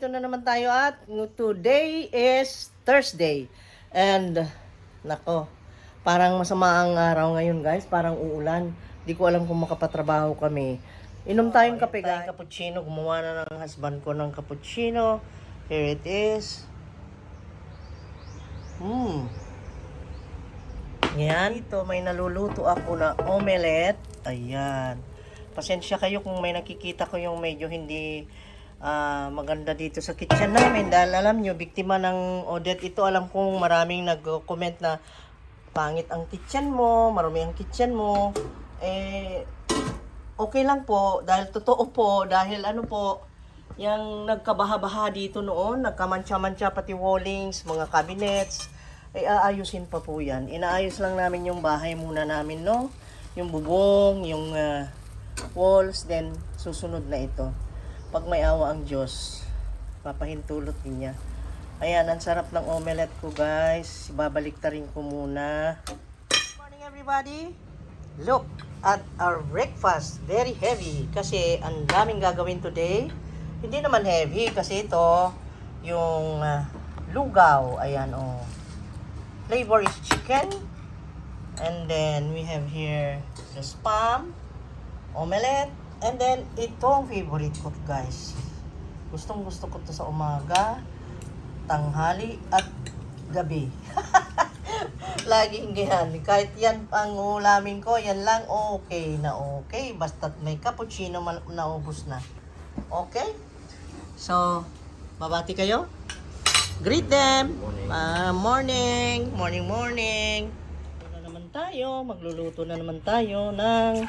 nandito na naman tayo at today is Thursday. And, nako, parang masama ang araw ngayon guys. Parang uulan. Di ko alam kung makapatrabaho kami. Inom tayong kape guys. Cappuccino. Gumawa na ng husband ko ng cappuccino. Here it is. Yan. Ito may naluluto ako na omelette. Ayan. Pasensya kayo kung may nakikita ko yung medyo hindi maganda dito sa kitchen namin. Dahil alam nyo, biktima ng Odette ito. Alam kong maraming nag-comment na pangit ang kitchen mo, marami ang kitchen mo. Okay lang po. Dahil totoo po. Dahil ano po, yung nagkabaha-baha dito noon, nagkamantsa-mantsa pati wallings, mga cabinets, aayusin pa po yan. Inaayos lang namin yung bahay muna namin, no? Yung bubong, yung walls, then susunod na ito. Pag may awa ang Diyos, papahintulot niya. Ayan, ang sarap ng omelette ko guys. Babalik ta rin ko muna. Good morning everybody. Look at our breakfast. Very heavy kasi ang daming gagawin today. Hindi naman heavy kasi ito yung lugaw. Ayan oh. Flavor is chicken. And then we have here the spam, omelette, and then itong favorite ko guys. Gustong gusto ko to sa umaga, tanghali, at gabi. Laging ganyan. Kahit yan ang ulamin ko, yan lang okay na okay. Basta't may cappuccino naubos na. Okay? So, babati kayo? Greet them! Morning! Morning, morning! Magluluto na naman tayo ng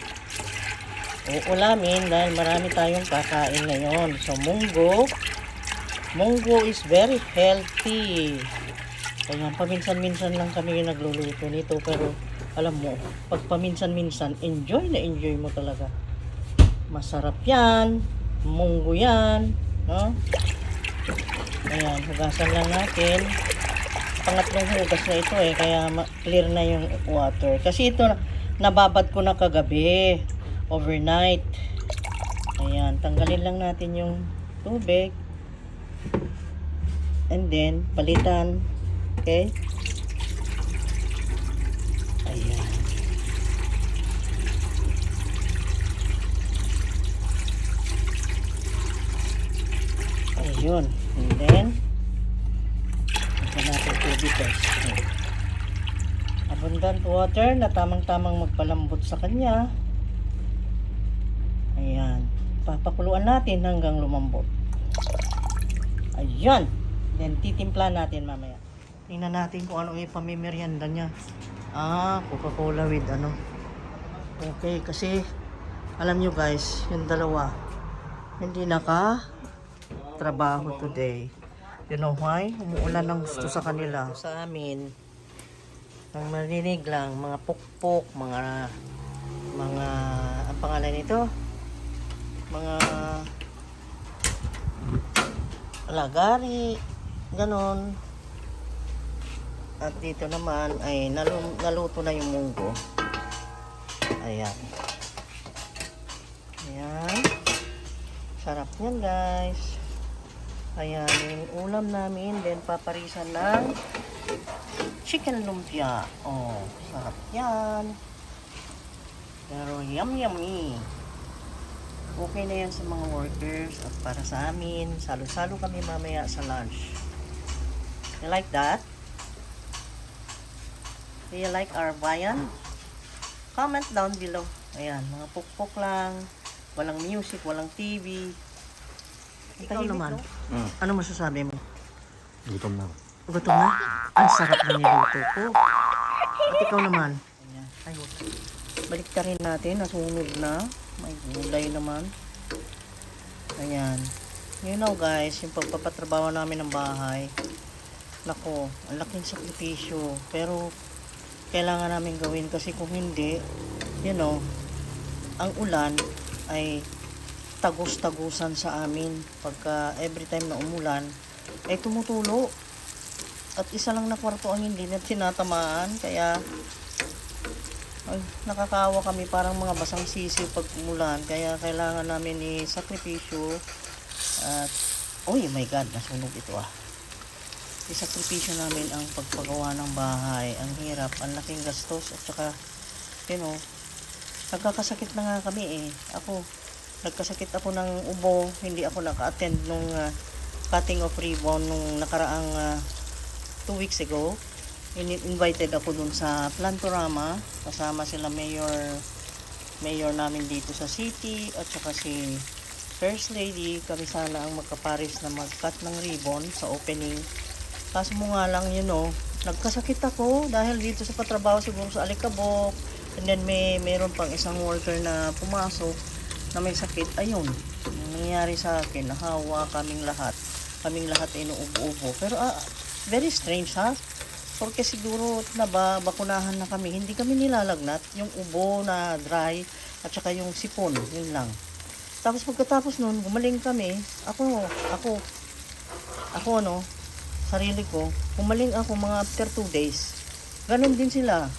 uulamin dahil marami tayong kakain ngayon. So, munggo is very healthy. Kaya paminsan-minsan lang kami nagluluto nito, pero alam mo, pag paminsan-minsan, enjoy na enjoy mo talaga. Masarap yan, munggo yan, no? Ayan, hugasan lang natin. Pangatlong hugas na ito kaya clear na yung water. Kasi ito, nababad ko na kagabi, overnight. Ayan, tanggalin lang natin yung tubig. And then, palitan. Okay? Ayan. Ayun. And then, natin tubig guys. Abundant water na tamang-tamang magpalambot sa kanya. Ayan. Papakuluan natin hanggang lumambot. Ayan. Then titimpla natin mamaya. Tingnan natin kung ano yung pamimerienda niya. Coca-Cola with ano. Okay, kasi alam nyo guys, yung dalawa hindi trabaho today. You know why? Umuulan ng gusto sa kanila. Sa amin, ang marinig lang, mga pukpok, mga, ang pangalan nito? Mga lagari, ganon. At dito naman ay naluto na yung munggo. Ayan. Ayan. Sarap niyan guys. Ayan, yung ulam namin, then paparisan ng chicken lumpia. Oh, sarap yan. Pero yummy. Okay na yan sa mga workers at para sa amin. Salo-salo kami mamaya sa lunch. You like that? Do you like our bayan? Comment down below. Ayan, mga pukpok lang. Walang music, walang TV. Ikaw naman, ano masasabi mo? Gutom na. Gutom na? Ang sarap na niluto ko. At ikaw naman? Ay, balik ka rin natin, nasunog na. May gulay naman. Ayan. You know guys, yung pagpapatrabaho namin ng bahay, nako, ang laking sakripisyo. Pero, kailangan namin gawin kasi kung hindi, you know, ang ulan ay tagos-tagusan sa amin. Pagka every time na umulan ay tumutulo at isa lang na kwarto ang hindi na tinatamaan, kaya ay, nakakawa kami, parang mga basang sisiw pag umulan, kaya kailangan namin i-sakripisyo at Oh my God, nasunog ito ah. Isakripisyo namin ang pagpagawa ng bahay. Ang hirap, ang laking gastos at saka, you know, nagkakasakit na nga kami eh. Nagkasakit ako ng ubo, hindi ako naka-attend nung cutting of ribbon nung nakaraang 2 weeks ago. Invited ako dun sa Plantorama, kasama sila mayor namin dito sa city at saka si First Lady. Kami sana ang magkaparis na mag-cut ng ribbon sa opening. Kaso mo nga lang, nagkasakit ako dahil dito sa patrabaho siguro sa Alikabok. And then meron pang isang worker na pumasok na may sakit. Ayun, nangyayari sa akin, nahawa kaming lahat. Kaming lahat ay inuubo-ubo. Pero very strange ha. Porque siguro bakunahan na kami. Hindi kami nilalagnat. Yung ubo na dry at saka yung sipon. Yun lang. Tapos pagkatapos nun, gumaling kami. Sarili ko, gumaling ako mga after 2 days. Ganon din sila.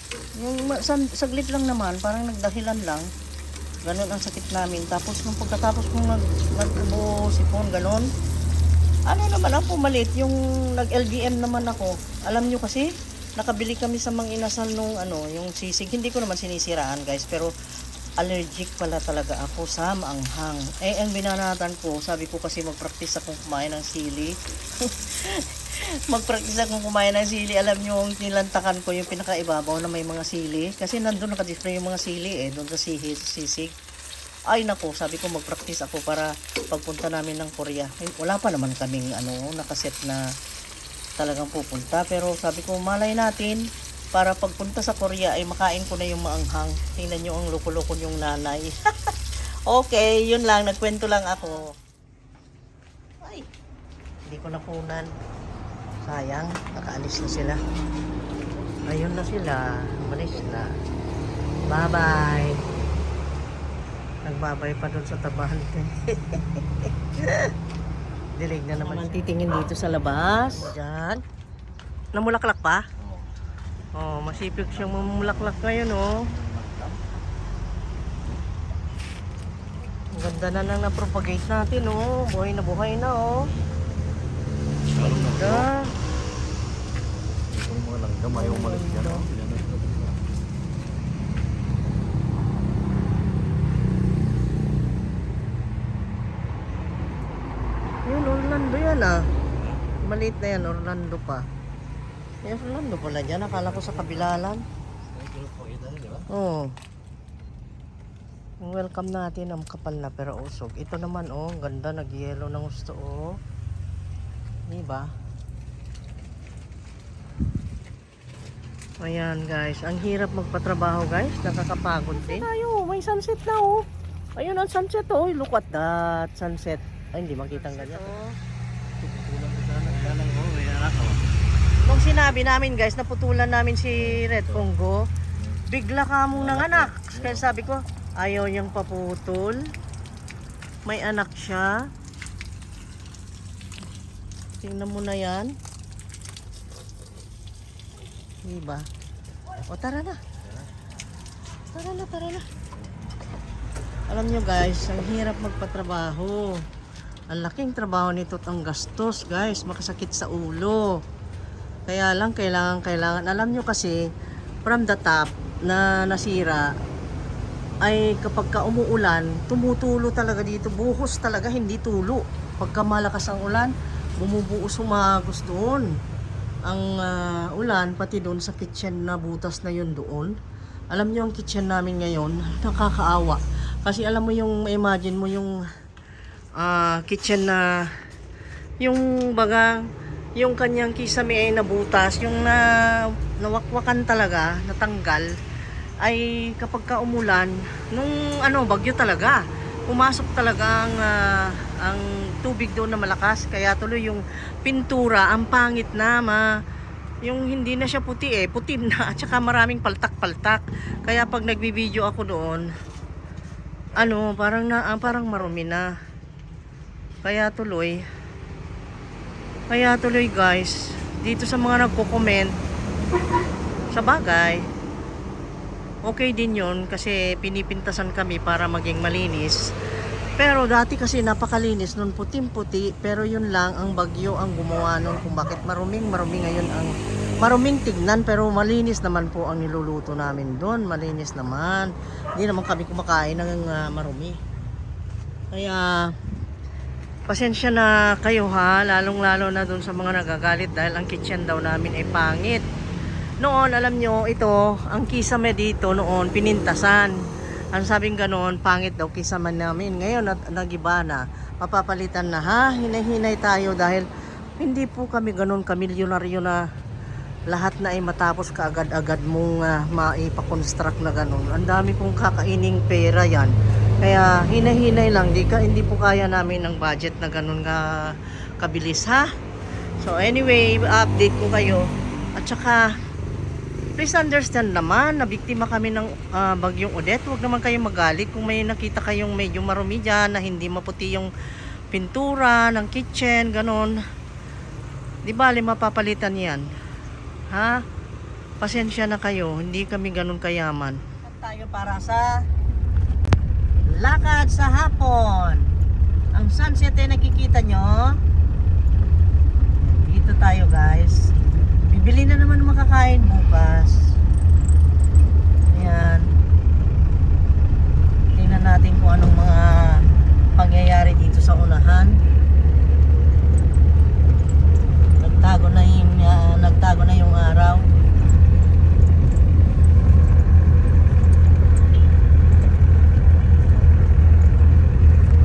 Yung saglit lang naman, parang nagdahilan lang. Ganon ang sakit namin. Tapos nung pagkatapos kong nag-ubo, sipon, ganon. Ano naman ang pumalit, yung nag-LBM naman ako. Alam nyo kasi, nakabili kami sa Mang Inasal nung yung sisig. Hindi ko naman sinisiraan guys, pero allergic pala talaga ako sa maanghang. Ang binanatan ko, sabi ko kasi mag-practice akong kumain ng sili. Mag-practice akong kumain ng sili. Alam nyo, yung nilantakan ko yung pinakaibabaw na may mga sili. Kasi nandun nakadisplay yung mga sili doon sa sisig. Ay nako, sabi ko mag-practice ako para pagpunta namin ng Korea. Wala pa naman kaming nakaset na talagang pupunta. Pero sabi ko, malay natin, para pagpunta sa Korea ay makain ko na yung maanghang. Tingnan nyo ang loko-loko yung nanay. Okay, yun lang. Nagkwento lang ako. Ay, hindi ko nakunan. Sayang, nakaalis na sila. Ayun na sila. Umalis na. Bye-bye. Nagbabay pa doon sa tabahan. Dilig na naman. Titingin dito sa labas. Diyan. Namulaklak pa? Oh, masipag siyang mamulaklak ngayon, oh. Ang ganda na nang na-propagate natin, oh. Buhay na, oh. Ganda. Itong mga langgam ayaw umalis yan, oh. Yun, Orlando yan, ah. Maliit na yan, Orlando pa. Yes, Orlando pala dyan. Akala ko sa kabilalan. Oo. Welcome natin ang kapal na pero usog. Ito naman, oh. Ganda, nag-yellow ng gusto, oh. Diba? Ayan, guys. Ang hirap magpatrabaho, guys. Nakakapagod din. Tayo, may sunset na, oh. Ayun ang sunset, oh. Look at that sunset. Ay, hindi makitang ganyan. Nung sinabi namin guys, naputulan namin si Red Congo, bigla ka mong nanganak. Kaya sabi ko, ayaw niyang paputol. May anak siya. Tingnan mo na yan. Diba? O tara na. Tara na. Alam nyo guys, ang hirap magpatrabaho. Ang laking trabaho nito at ang gastos guys, makasakit sa ulo. Kaya lang kailangan. Alam nyo kasi from the top na nasira ay kapag ka umuulan, tumutulo talaga dito. Buhos talaga, hindi tulo. Pagka malakas ang ulan, bumubuhos humagos doon. Ang ulan, pati doon sa kitchen na butas na yun doon. Alam nyo ang kitchen namin ngayon, nakakaawa. Kasi alam mo yung, imagine mo yung kitchen na yung bagang yung kanyang kisame ay nabutas, yung nawakwakan talaga, natanggal ay kapag ka umulan nung bagyo talaga, pumasok talaga ang tubig doon na malakas, kaya tuloy yung pintura ang pangit na yung hindi na siya puti putim na at saka maraming paltak-paltak. Kaya pag nagbibideo ako doon parang marumi na. Kaya tuloy guys, dito sa mga nagko-comment, sa bagay, okay din yun kasi pinipintasan kami para maging malinis. Pero dati kasi napakalinis nun, puting-puti, pero yun lang ang bagyo ang gumawa nun kung bakit maruming ngayon ang maruming tignan, pero malinis naman po ang niluluto namin doon, malinis naman. Hindi naman kami kumakain ng marumi. Kaya pasensya na kayo ha, lalong-lalo na doon sa mga nagagalit dahil ang kitchen daw namin ay pangit. Noon, alam nyo, ito, ang kisame dito noon, pinintasan. Ang sabing ganoon, pangit daw kisame namin. Ngayon, nagiba na. Mapapalitan na ha, hinay-hinay tayo dahil hindi po kami ganoon kamilyonaryo na lahat na ay matapos kaagad-agad mong maipakonstruct na ganoon. Ang dami pong kakaining pera yan. Kaya hinay-hinay lang, hindi po kaya namin ng budget na ganoon kabilis ha. So anyway, update ko kayo. At saka, please understand naman na biktima kami ng bagyong Odette. Huwag naman kayong magalit kung may nakita kayong medyo marumi dyan na hindi maputi yung pintura ng kitchen, ganon. Di bali mapapalitan yan. Ha? Pasensya na kayo, hindi kami ganon kayaman. Tayo para sa lakad sa hapon. Ang sunset ay nakikita nyo. Dito tayo guys. Bibili na naman makakain bukas. Ayan. Tingnan natin kung anong mga pangyayari dito sa unahan. Nagtago na yung araw.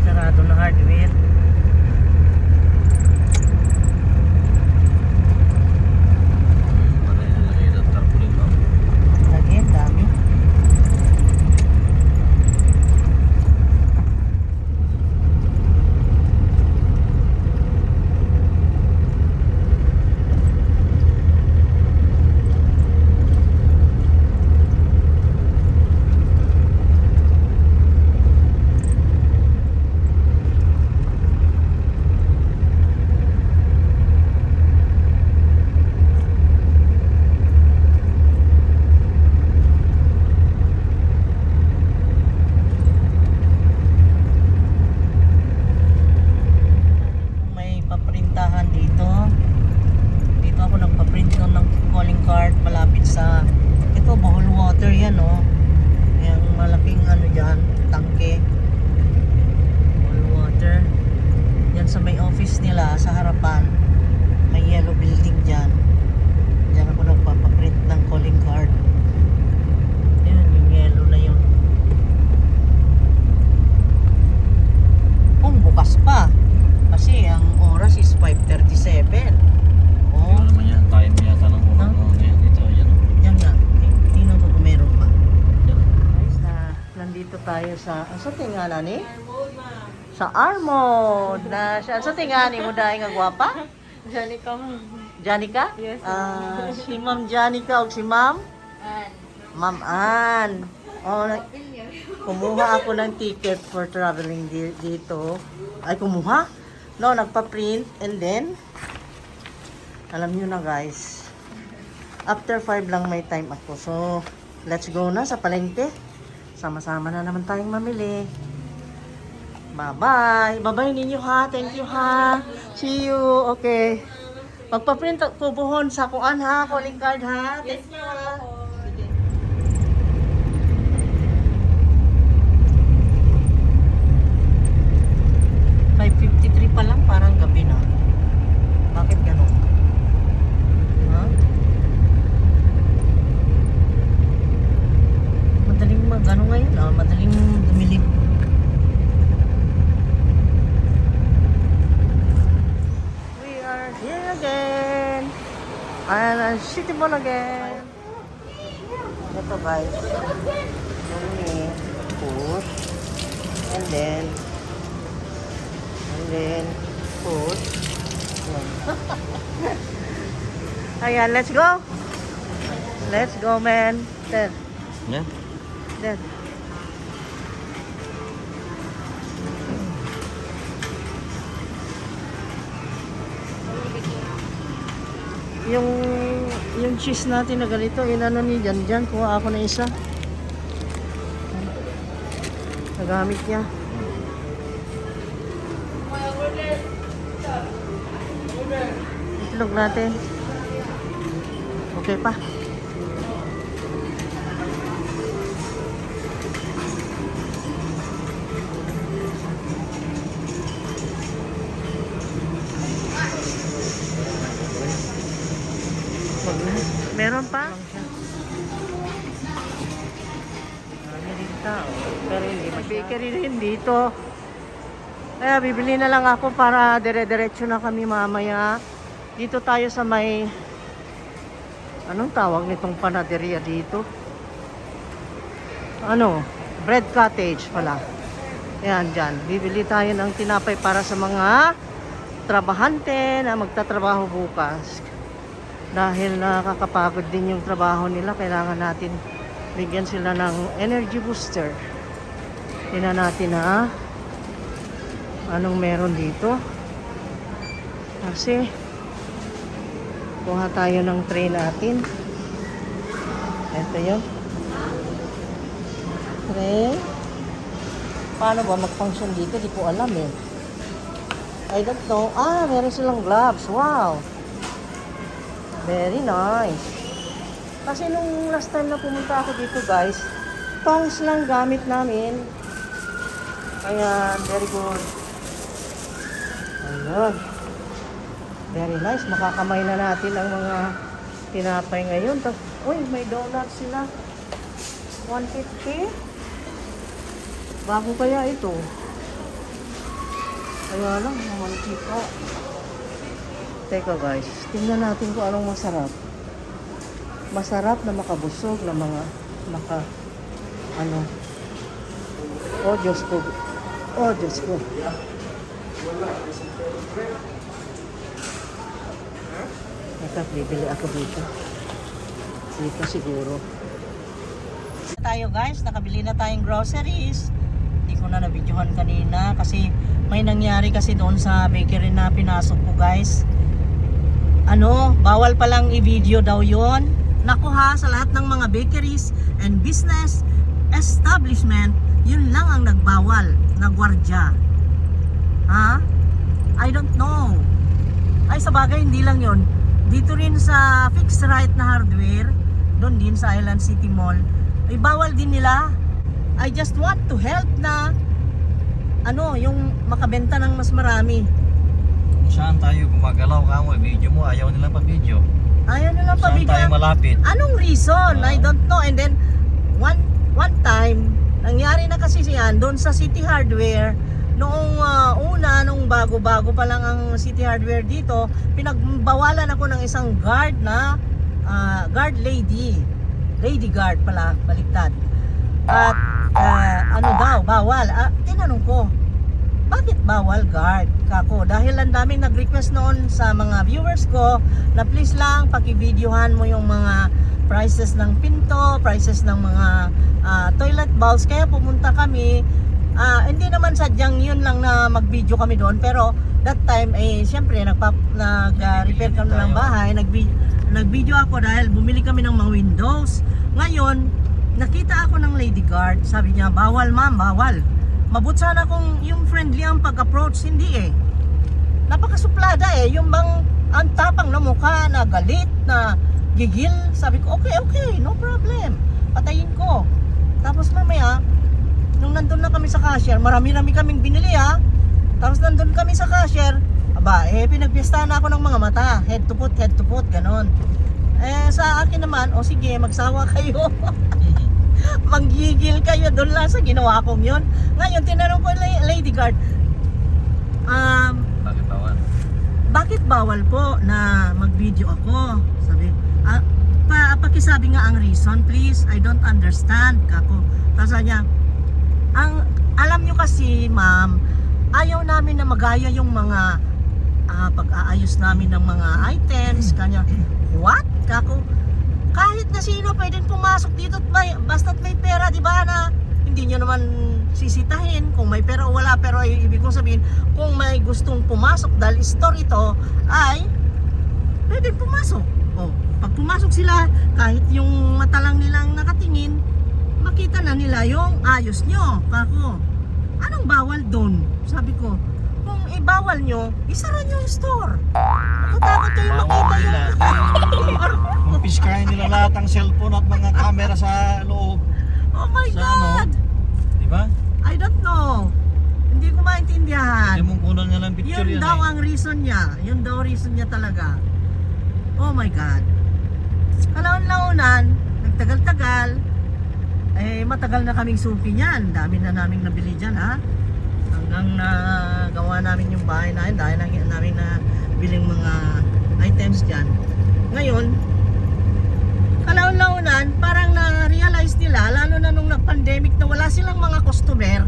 Sarado na hardware. Lagi, dami. Nila sa harapan may yellow building dyan. Dyan ako nagpapaprint ng calling card. Yun, yung yellow na yun. Kung bukas pa kasi ang oras is 5:37. Ano naman yan? Time yata ng ulang. Dito, yan. Yan nga. Tingnan ko kung meron pa. Yan. Guys, nandito tayo sa sa tingala ni? Sa Armod na siya. Sa tingani mo dahil nga gwapa? Janica. Janica? Yes. Si Ma'am Janica o si Ma'am? Ma'am Ann. Kumuha ako ng ticket for traveling dito. Ay, kumuha? No, nagpa-print and then alam nyo na guys, after 5 lang may time ako. So, let's go na sa palengke. Sama-sama na naman tayong mamili. Bye-bye. Bye-bye ninyo ha. Thank you ha. See you. Okay. Magpa-print ko buhon sa kuan ha. Calling card ha. Thank you ha. Sige. $5.53 pa lang. Parang gabi na. Bakit ganun? Ha? Madaling magano ngayon ah. Madaling dumilip. Here again. And City Mall again. Ito guys. Only push. And then push. Ayan, let's go. Let's go, man. Then. Yan. Then. Yung cheese natin na ganito, inano ni Jan, kuha ako na isa. Nagamit niya. Itlog natin. Okay pa. Meron pa? Marami rin tao. Pero hindi masyado. Bakery rin dito. Kaya bibili na lang ako para dire-diretso na kami mamaya. Dito tayo sa may... Anong tawag nitong panaderia dito? Ano? Bread cottage pala. Ayan, dyan. Bibili tayo ng tinapay para sa mga trabahante na magtatrabaho bukas. Dahil nakakapagod din yung trabaho nila, kailangan natin bigyan sila ng energy booster. Tingnan natin ha. Anong meron dito? Kasi kuha tayo ng tray natin. Ito yun. Tray. Paano ba mag-function dito? Di ko alam eh. I don't know. Ah, meron silang gloves. Wow. Very nice. Kasi nung last time na pumunta ako dito guys, tongs lang gamit namin. Ayan, very good. Ayan. Very nice. Makakamay na natin ang mga tinapay ngayon. Uy, may donuts sila. 150. Bago kaya ito? Kaya lang, namanti pa. Teka guys, tingnan natin kung anong masarap. Masarap na makabusog na mga Oh, Diyos ko. Oh, Diyos ko. Teka, bibili ako dito. Dito siguro. Tayo guys, nakabili na tayong groceries. Hindi ko na nabidyohan kanina kasi may nangyari kasi doon sa bakery na pinasok ko guys. Bawal palang i-video daw yon. Naku ha, sa lahat ng mga bakeries and business establishment, yun lang ang nagbawal na gwardya. Ha? I don't know. Ay, sa bagay, hindi lang yon. Dito rin sa Fixed Right na hardware, doon din sa Island City Mall, ay bawal din nila. I just want to help na yung makabenta ng mas marami. Saan tayo gumagalaw ka mo, video mo, ayaw nilang pa-video. Ayaw nila pa Saan tayo malapit? Anong reason? I don't know. And then, one time, nangyari na kasi siyan doon sa City Hardware. Noong nung bago-bago pa lang ang City Hardware dito, pinagbawalan ako ng isang guard na guard lady. Lady guard pala, baliktad. At bawal. Tinanong ko, bakit bawal guard kako? Dahil ang daming nag-request noon sa mga viewers ko na please lang paki-videohan mo yung mga prices ng pinto, prices ng mga toilet bowls. Kaya pumunta kami. Hindi naman sadyang yun lang na mag-video kami doon, pero that time siyempre nag-repair kami ng bahay, nag-video ako dahil bumili kami ng mga windows. Ngayon, nakita ako ng lady guard. Sabi niya, bawal ma'am, bawal. Mabuti sana kung yung friendly ang pag-approach, hindi eh. Napakasuplada eh. Yung bang ang tapang na mukha, na galit, na gigil. Sabi ko, okay, no problem. Patayin ko. Tapos mamaya, nung nandun na kami sa cashier, marami-rami kaming binili ha. Tapos nandun kami sa cashier, pinagpiestahan na ako ng mga mata. Head to foot, ganon. Sa akin naman, sige, magsawa kayo. Manggigil kayo doon lang sa ginawa kong yun. Ngayon, tinanong ko lady guard, Bakit bawal? bakit bawal po na mag-video ako? Sabi, pakisabi nga ang reason, please. I don't understand. Kako. Tapos niya, alam nyo kasi, ma'am, ayaw namin na magaya yung mga pag-aayos namin ng mga items. Kanya, what? Kako, kahit na sino pwedeng pumasok dito basta't may pera, di ba, na hindi nyo naman sisitahin kung may pera o wala. Pero ibig kong sabihin, kung may gustong pumasok dahil store ito, ay pwedeng pumasok. Pag pumasok sila, kahit yung mata lang nilang nakatingin, makita na nila yung ayos nyo. Kako, anong bawal doon? Sabi ko, kung ibawal nyo, isara nyo yung store. Nakatakot kayo makita nila. yung... Kumpiskahin nila lahat ng cellphone at mga camera sa loob. Oh my Sa God! Di ba? I don't know. Hindi ko maintindihan. Hindi mong kunan nga lang picture Yun yan daw eh. ang reason niya. Yun daw reason niya talaga. Oh my God. Kalaon-launan, nagtagal-tagal, eh matagal na kaming suki niyan. Dami na naming nabili dyan ha. Hanggang na gawa namin yung bahay namin dahil namin na biling mga items dyan. Ngayon, kalaon-launan, parang na-realize nila, lalo na nung nag-pandemic na wala silang mga customer,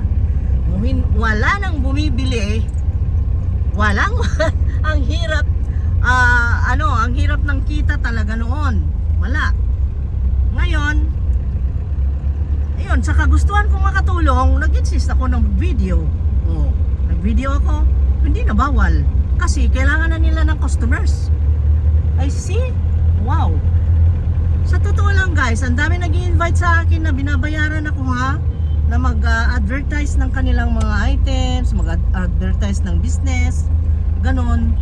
wala nang bumibili, walang, ang hirap, ang hirap ng kita talaga noon. Wala. Ngayon, ayun, sa kagustuhan kong makatulong, nag-insist ako ng video. Oh, nag-video ako, hindi na bawal. Kasi kailangan na nila ng customers. I see? Wow. Sa totoo lang guys, ang dami nag-i-invite sa akin na binabayaran ako ha, na mag-advertise ng kanilang mga items, mag-advertise ng business, ganon.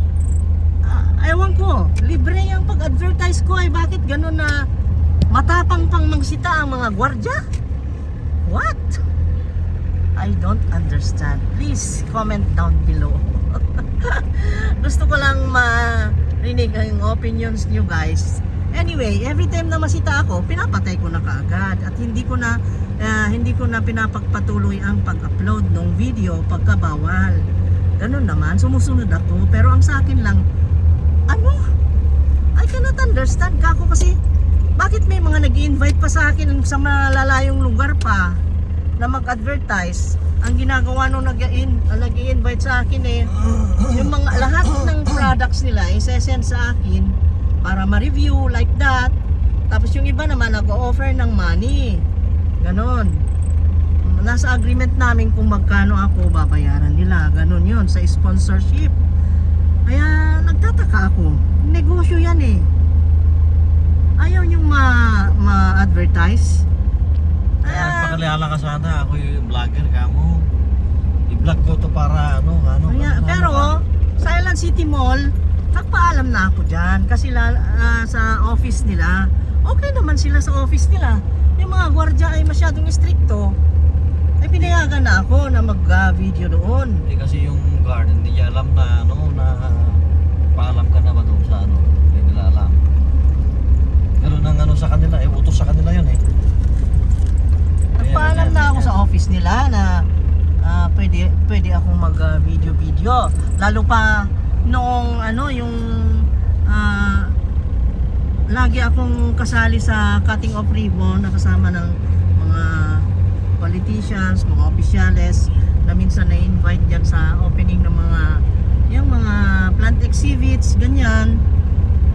Ewan ko, libre yung pag-advertise ko ay bakit ganon na matapang pang mangsita ang mga gwardya? What? I don't understand. Please comment down below. Gusto ko lang marinig ang opinions nyo guys. Anyway, every time na masita ako, pinapatay ko na kaagad at hindi ko na pinapagpatuloy ang pag-upload ng video pagkabawal. Ganun naman, sumusunod ako. Pero ang sa akin lang, I cannot understand kako kasi bakit may mga nag-i-invite pa sa akin sa malalayong lugar pa na mag-advertise. Ang ginagawa nung nag-i-invite sa akin yung mga lahat ng products nila i-send sa akin para ma-review like that. Tapos yung iba naman nag-o-offer ng money. Ganon. Nasa agreement namin kung magkano ako babayaran nila. Ganon yun sa sponsorship. Kaya nagtataka ako. Negosyo yan eh. Ayaw niyong ma-advertise. Pakilala ka sana. Ako yung vlogger ka mo. I-vlog ko to para pero sa Island City Mall, nagpaalam na ako dyan. Kasi sa office nila, okay naman sila sa office nila. Yung mga gwardya ay masyadong stricto. Ay pinayagan na ako na mag-video doon. Hindi kasi yung guard, hindi niya alam na paalam ka na ba doon sa hindi nila alam. Pero nang sa kanila, utos sa kanila yun eh. Nagpaalam na ako sa office nila na pwede akong mag-video. Lalo pa noong yung lagi akong kasali sa cutting of ribbon na kasama ng mga politicians, mga opisyales na minsan na-invite dyan sa opening ng yung mga plant exhibits, ganyan.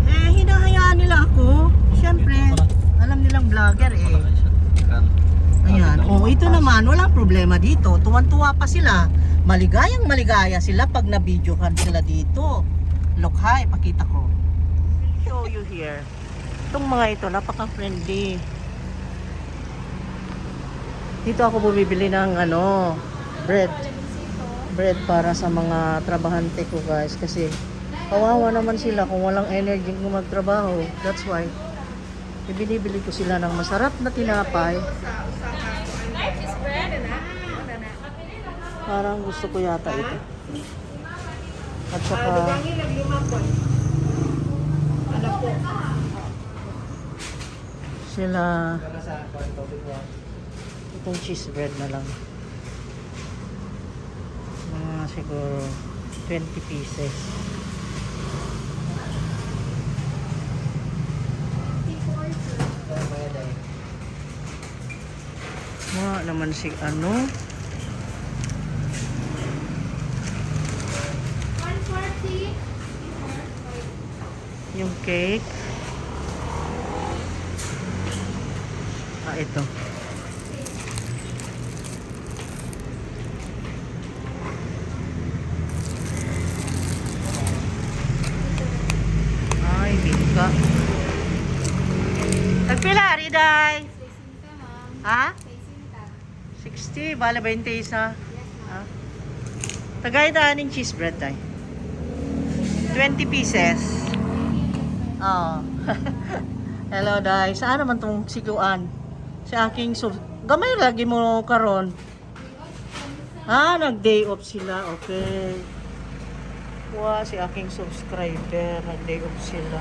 Hinahayaan nila ako. Siyempre, alam nilang vlogger eh. Ayan. Ito naman, walang problema dito. Tuwan-tuwa pa sila. Maligayang-maligaya sila pag na-videohan sila dito. Look, hi, pakita ko. Show you here. Itong mga ito, napaka-friendly. Dito ako bumibili ng bread para sa mga trabahante ko guys. Kasi kawawa naman sila kung walang energy kung magtrabaho. That's why ibinibili ko sila ng masarap na tinapay. Parang gusto ko yata ito. At saka sila itong cheese bread na lang. Mga siguro 20 pieces. Mga naman si yung cake. Ito. Ay, bingka. Nagpila, Riday? 60, ma'am. Ha? 60, bala 20 isa. Ha? Tagay daaning cheese bread day. 20 pieces. Oh. Hello day. Saan naman tong siguan? Si aking gamay lagi mo karon. Nag-day off sila. Okay. Si aking subscriber, nag-day off sila.